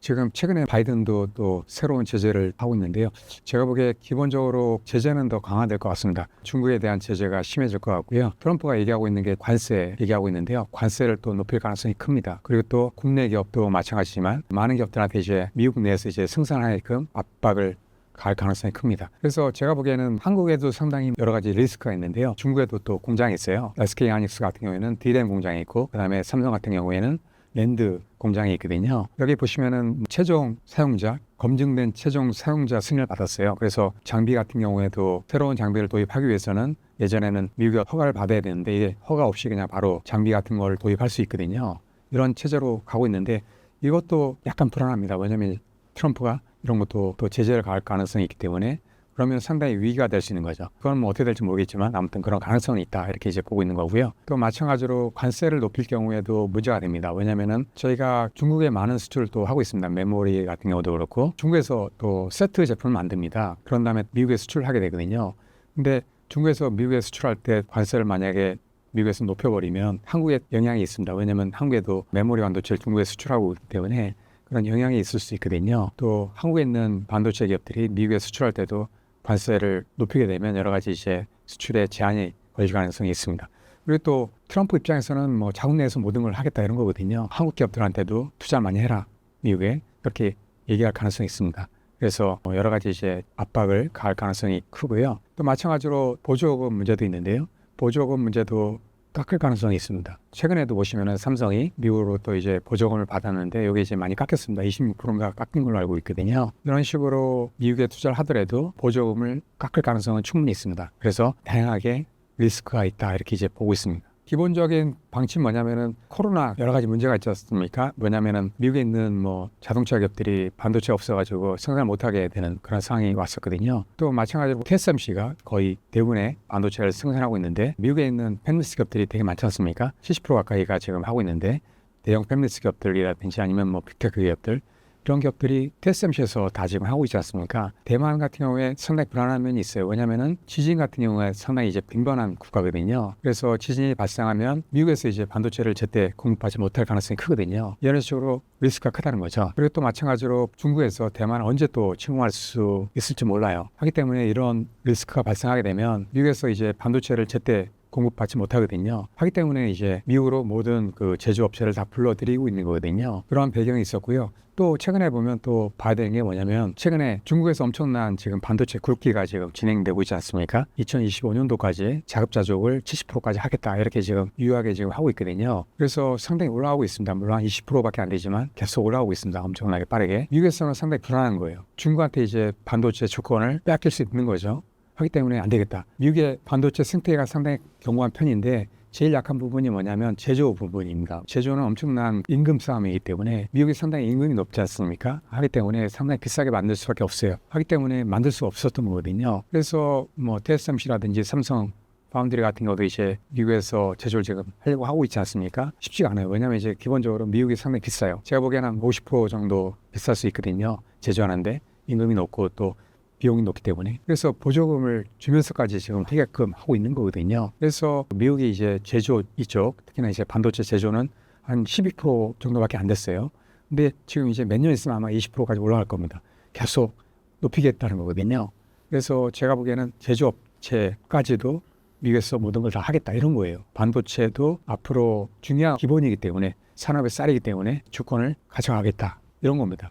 지금 최근에 바이든도 또 새로운 제재를 하고 있는데요. 제가 보기에 기본적으로 제재는 더 강화될 것 같습니다. 중국에 대한 제재가 심해질 것 같고요. 트럼프가 얘기하고 있는 게 관세 얘기하고 있는데요. 관세를 또 높일 가능성이 큽니다. 그리고 또 국내 기업도 마찬가지지만 많은 기업들한테 이제 미국 내에서 이제 생산하게끔 압박을 갈 가능성이 큽니다. 그래서 제가 보기에는 한국에도 상당히 여러 가지 리스크가 있는데요. 중국에도 또 공장이 있어요. SK 하이닉스 같은 경우에는 D램 공장이 있고, 그다음에 삼성 같은 경우에는 랜드 공장이 있거든요. 여기 보시면은 최종 사용자, 검증된 최종 사용자 승인을 받았어요. 그래서 장비 같은 경우에도 새로운 장비를 도입하기 위해서는 예전에는 미국의 허가를 받아야 되는데 이게 허가 없이 그냥 바로 장비 같은 걸 도입할 수 있거든요. 이런 체제로 가고 있는데 이것도 약간 불안합니다. 왜냐하면 트럼프가 이런 것도 또 제재를 가할 가능성이 있기 때문에 그러면 상당히 위기가 될 수 있는 거죠. 그건 뭐 어떻게 될지 모르겠지만 아무튼 그런 가능성은 있다 이렇게 이제 보고 있는 거고요. 또 마찬가지로 관세를 높일 경우에도 문제가 됩니다. 왜냐하면은 저희가 중국에 많은 수출을 또 하고 있습니다. 메모리 같은 경우도 그렇고 중국에서 또 세트 제품을 만듭니다. 그런 다음에 미국에 수출을 하게 되거든요. 근데 중국에서 미국에 수출할 때 관세를 만약에 미국에서 높여버리면 한국에 영향이 있습니다. 왜냐하면 한국에도 메모리 반도체를 중국에 수출하고 있기 때문에 그런 영향이 있을 수 있거든요. 또 한국에 있는 반도체 기업들이 미국에 수출할 때도 관세를 높이게 되면 여러 가지 이제 수출에 제한이 걸릴 가능성이 있습니다. 그리고 또 트럼프 입장에서는 뭐 자국 내에서 모든 걸 하겠다 이런 거거든요. 한국 기업들한테도 투자 많이 해라 미국에 그렇게 얘기할 가능성이 있습니다. 그래서 여러 가지 이제 압박을 가할 가능성이 크고요. 또 마찬가지로 보조금 문제도 있는데요. 보조금 문제도 깎을 가능성이 있습니다. 최근에도 보시면은 삼성이 미국으로 또 이제 보조금을 받았는데 여기 이제 많이 깎였습니다. 26%인가 깎인 걸로 알고 있거든요. 이런 식으로 미국에 투자를 하더라도 보조금을 깎을 가능성은 충분히 있습니다. 그래서 다양하게 리스크가 있다 이렇게 이제 보고 있습니다. 기본적인 방침은 뭐냐면은 코로나 여러 가지 문제가 있지 않습니까? 뭐냐면은 미국에 있는 뭐 자동차 기업들이 반도체 없어가지고 생산을 못하게 되는 그런 상황이 왔었거든요. 또 마찬가지로 TSMC가 거의 대부분의 반도체를 생산하고 있는데 미국에 있는 팹리스 기업들이 되게 많지 않습니까? 70% 가까이가 지금 하고 있는데 대형 팹리스 기업들이라든지 아니면 뭐 빅테크 기업들 이런 기업들이 TSMC에서 다 지금 하고 있지 않습니까? 대만 같은 경우에 상당히 불안한 면이 있어요. 왜냐하면은 지진 같은 경우에 상당히 이제 빈번한 국가거든요. 그래서 지진이 발생하면 미국에서 이제 반도체를 제때 공급하지 못할 가능성이 크거든요. 이런 식으로 리스크가 크다는 거죠. 그리고 또 마찬가지로 중국에서 대만을 언제 또 침공할 수 있을지 몰라요. 하기 때문에 이런 리스크가 발생하게 되면 미국에서 이제 반도체를 제때 공급받지 못하거든요. 하기 때문에 이제 미국으로 모든 그 제조업체를 다 불러들이고 있는 거거든요. 그런 배경이 있었고요. 또 최근에 보면 또 봐야 되는 게 뭐냐면 최근에 중국에서 엄청난 지금 반도체 굵기가 지금 진행되고 있지 않습니까? 2025년도까지 자급자족을 70%까지 하겠다 이렇게 지금 유효하게 지금 하고 있거든요. 그래서 상당히 올라가고 있습니다. 물론 한 20%밖에 안 되지만 계속 올라가고 있습니다. 엄청나게 빠르게. 미국에서는 상당히 불안한 거예요. 중국한테 이제 반도체 주권을 빼앗길 수 있는 거죠. 하기 때문에 안 되겠다. 미국의 반도체 생태계가 상당히 견고한 편인데 제일 약한 부분이 뭐냐면 제조 부분입니다. 제조는 엄청난 임금 싸움이기 때문에 미국이 상당히 임금이 높지 않습니까? 하기 때문에 상당히 비싸게 만들 수밖에 없어요. 하기 때문에 만들 수 없었던 거거든요. 그래서 뭐 TSMC라든지 삼성 파운드리 같은 경우도 이제 미국에서 제조를 지금 하려고 하고 있지 않습니까? 쉽지가 않아요. 왜냐하면 이제 기본적으로 미국이 상당히 비싸요. 제가 보기에는 한 50% 정도 비쌀 수 있거든요. 제조하는데 임금이 높고 또 비용이 높기 때문에 그래서 보조금을 주면서까지 지금 하게끔 하고 있는 거거든요. 그래서 미국이 이제 제조 이쪽 특히나 이제 반도체 제조는 한 12% 정도밖에 안 됐어요. 근데 지금 이제 몇 년 있으면 아마 20%까지 올라갈 겁니다. 계속 높이겠다는 거거든요. 그래서 제가 보기에는 제조업체까지도 미국에서 모든 걸 다 하겠다 이런 거예요. 반도체도 앞으로 중요한 기본이기 때문에 산업의 쌀이기 때문에 주권을 가져가겠다 이런 겁니다.